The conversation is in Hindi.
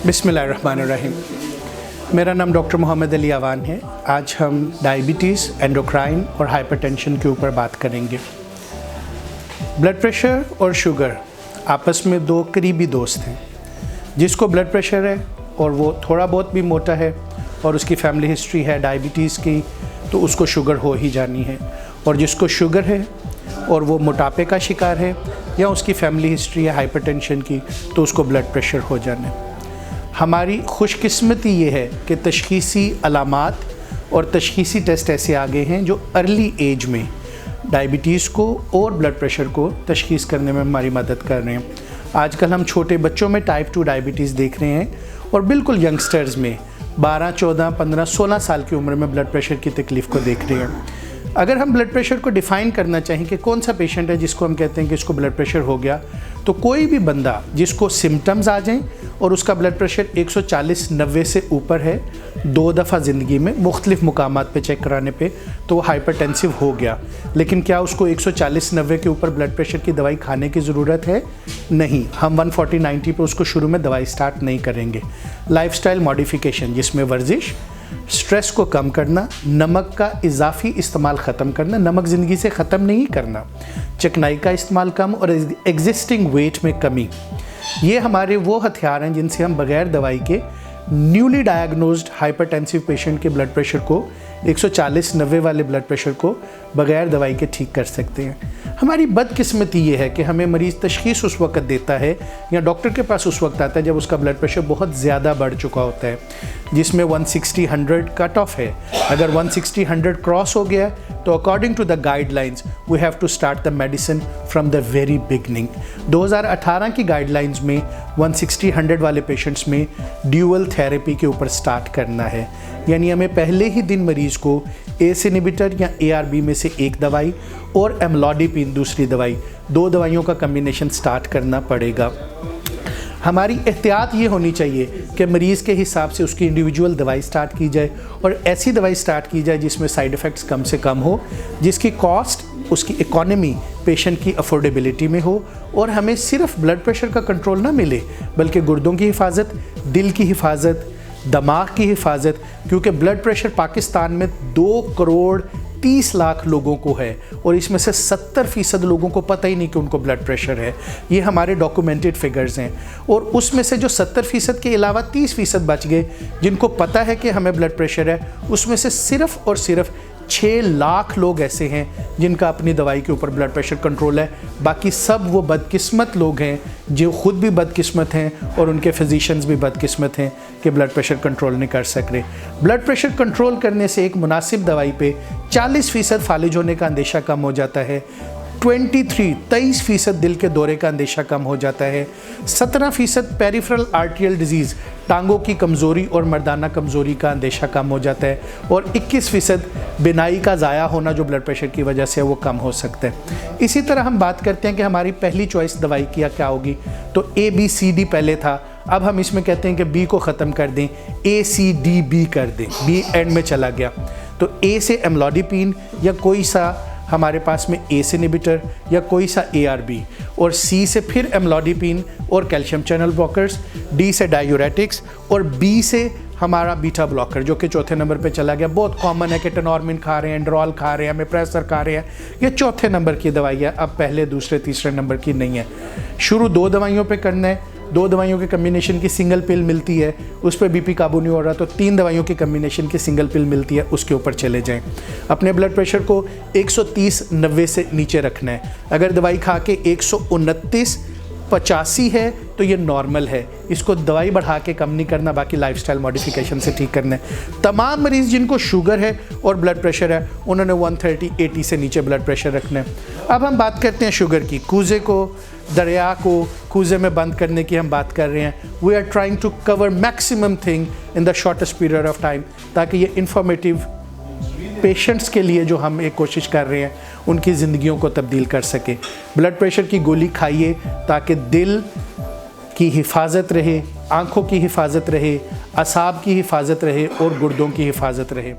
बिस्मिल्लाहिर्रहमानिर्रहीम। मेरा नाम डॉक्टर मोहम्मद अली अवान है। आज हम डायबिटीज़, एंडोक्राइन और हाइपरटेंशन के ऊपर बात करेंगे। ब्लड प्रेशर और शुगर आपस में दो करीबी दोस्त हैं। जिसको ब्लड प्रेशर है और वो थोड़ा बहुत भी मोटा है और उसकी फैमिली हिस्ट्री है डायबिटीज़ की, तो उसको शुगर हो ही जानी है। और जिसको शुगर है और वो मोटापे का शिकार है या उसकी फैमिली हिस्ट्री है हाइपरटेंशन की, तो उसको ब्लड प्रेशर हो जाना है। हमारी खुशकिस्मती ये है कि तशख़ीसी अलामात और तशख़ीसी टेस्ट ऐसे आ गए हैं जो अर्ली एज में डायबिटीज़ को और ब्लड प्रेशर को तशख़ीस करने में हमारी मदद कर रहे हैं। आजकल हम छोटे बच्चों में टाइप 2 डायबिटीज़ देख रहे हैं और बिल्कुल यंगस्टर्स में 12, 14, 15, 16 साल की उम्र में ब्लड प्रेशर की तकलीफ़ को देख रहे हैं। अगर हम ब्लड प्रेशर को डिफ़ाइन करना चाहें कि कौन सा पेशेंट है जिसको हम कहते हैं कि इसको ब्लड प्रेशर हो गया, तो कोई भी बंदा जिसको सिम्टम्स आ जाएं और उसका ब्लड प्रेशर 140/90 से ऊपर है 2 दफ़ा ज़िंदगी में मुख्तलिफ मुकामात पे चेक कराने पे, तो वो हाइपरटेंसिव हो गया। लेकिन क्या उसको 140/90 के ऊपर ब्लड प्रेशर की दवाई खाने की ज़रूरत है? नहीं। हम 140/90 पे उसको शुरू में दवाई स्टार्ट नहीं करेंगे। लाइफस्टाइल मॉडिफिकेशन, जिसमें वर्जिश, स्ट्रेस को कम करना, नमक का इजाफी इस्तेमाल ख़त्म करना, नमक ज़िंदगी से ख़त्म नहीं करना, चिकनाई का इस्तेमाल कम और एग्जिस्टिंग वेट में कमी, ये हमारे वो हथियार हैं जिनसे हम बग़ैर दवाई के न्यूली डायग्नोज्ड हाइपरटेंसिव पेशेंट के ब्लड प्रेशर को 140/90 वाले ब्लड प्रेशर को बग़ैर दवाई के ठीक कर सकते हैं। हमारी बदकिस्मती ये है कि हमें मरीज़ तशख़ीस उस वक़्त देता है या डॉक्टर के पास उस वक्त आता है जब उसका ब्लड प्रेशर बहुत ज़्यादा बढ़ चुका होता है, जिसमें 160/100 कट ऑफ है। अगर 160/100 क्रॉस हो गया तो according to the guidelines we have to start the medicine from the very beginning. 2018 की गाइडलाइंस में 160/100 वाले पेशेंट्स में ड्यूअल थेरेपी के ऊपर स्टार्ट करना है, यानी हमें पहले ही दिन मरीज़ को एस इनहिबिटर या ARB में से एक दवाई और एमलॉडिपिन दूसरी दवाई, 2 दवाइयों का कम्बिनेशन स्टार्ट करना पड़ेगा। हमारी एहतियात ये होनी चाहिए कि मरीज़ के हिसाब से उसकी इंडिविजुअल दवाई स्टार्ट की जाए और ऐसी दवाई स्टार्ट की जाए जिसमें साइड इफ़ेक्ट्स कम से कम हो, जिसकी कॉस्ट, उसकी इकोनॉमी पेशेंट की अफोर्डेबिलिटी में हो और हमें सिर्फ ब्लड प्रेशर का कंट्रोल ना मिले बल्कि गुर्दों की हिफाजत, दिल की हिफाजत, दिमाग की हिफाजत। क्योंकि ब्लड प्रेशर पाकिस्तान में 2,30,00,000 लोगों को है और इसमें से 70% लोगों को पता ही नहीं कि उनको ब्लड प्रेशर है। ये हमारे डॉक्यूमेंटेड फिगर्स हैं और उसमें से जो 70% के अलावा 30% बच गए जिनको पता है कि हमें ब्लड प्रेशर है, उसमें से सिर्फ़ और सिर्फ 6 लाख लोग ऐसे हैं जिनका अपनी दवाई के ऊपर ब्लड प्रेशर कंट्रोल है। बाकी सब वो बदकिस्मत लोग हैं जो ख़ुद भी बदकिस्मत हैं और उनके फिजिशियंस भी बदकिस्मत हैं कि ब्लड प्रेशर कंट्रोल नहीं कर सक रहे। ब्लड प्रेशर कंट्रोल करने से एक मुनासिब दवाई पे 40% फालिज होने का अंदेशा कम हो जाता है, 23% दिल के दौरे का अंदेशा कम हो जाता है, 17% पेरिफेरल आर्टियल डिजीज़, टांगों की कमज़ोरी और मर्दाना कमज़ोरी का अंदेशा कम हो जाता है और 21% बिनाई का ज़ाया होना जो ब्लड प्रेशर की वजह से वो कम हो सकता है। इसी तरह हम बात करते हैं कि हमारी पहली चॉइस दवाई की क्या होगी, तो ABCD पहले था, अब हम इसमें कहते हैं कि B को ख़त्म कर दें, ACDB कर दें, B एंड में चला गया। तो A से एमलॉडिपिन या कोई सा हमारे पास में एस इनहिबिटर या कोई सा ARB, और C से फिर एमलॉडिपिन और कैल्शियम चैनल ब्लॉकर्स, D से डायूरेटिक्स और B से हमारा बीटा ब्लॉकर जो कि चौथे नंबर पे चला गया। बहुत कॉमन है कि टेनॉर्मिन खा रहे हैं, एंड्रॉल खा रहे हैं, मेप्रेसर खा रहे हैं, ये चौथे नंबर की दवाई है, अब पहले, दूसरे, तीसरे नंबर की नहीं है। शुरू 2 दवाइयों पे करना है, 2 दवाइयों के कम्बिनेशन की सिंगल पिल मिलती है, उस पर BP काबू नहीं हो रहा तो 3 दवाइयों की कम्बिनेशन की सिंगल पिल मिलती है, उसके ऊपर चले जाएं। अपने ब्लड प्रेशर को 130/90 से नीचे रखना है। अगर दवाई खा के 129/85 है तो ये नॉर्मल है, इसको दवाई बढ़ा के कम नहीं करना, बाकी लाइफस्टाइल मॉडिफिकेशन से ठीक करना है। तमाम मरीज़ जिनको शुगर है और ब्लड प्रेशर है उन्होंने 130/80 से नीचे ब्लड प्रेशर रखना है। अब हम बात करते हैं शुगर की। कूजे को, दरिया को कूजे में बंद करने की हम बात कर रहे हैं। We are trying to cover maximum thing in the shortest period of time, ताकि ये इंफॉर्मेटिव पेशेंट्स के लिए जो हम एक कोशिश कर रहे हैं उनकी ज़िंदगियों को तब्दील कर सके। ब्लड प्रेशर की गोली खाइए ताकि दिल की हिफाजत रहे, आँखों की हिफाजत रहे, असाब की हिफाजत रहे और गुर्दों की हिफाजत रहे।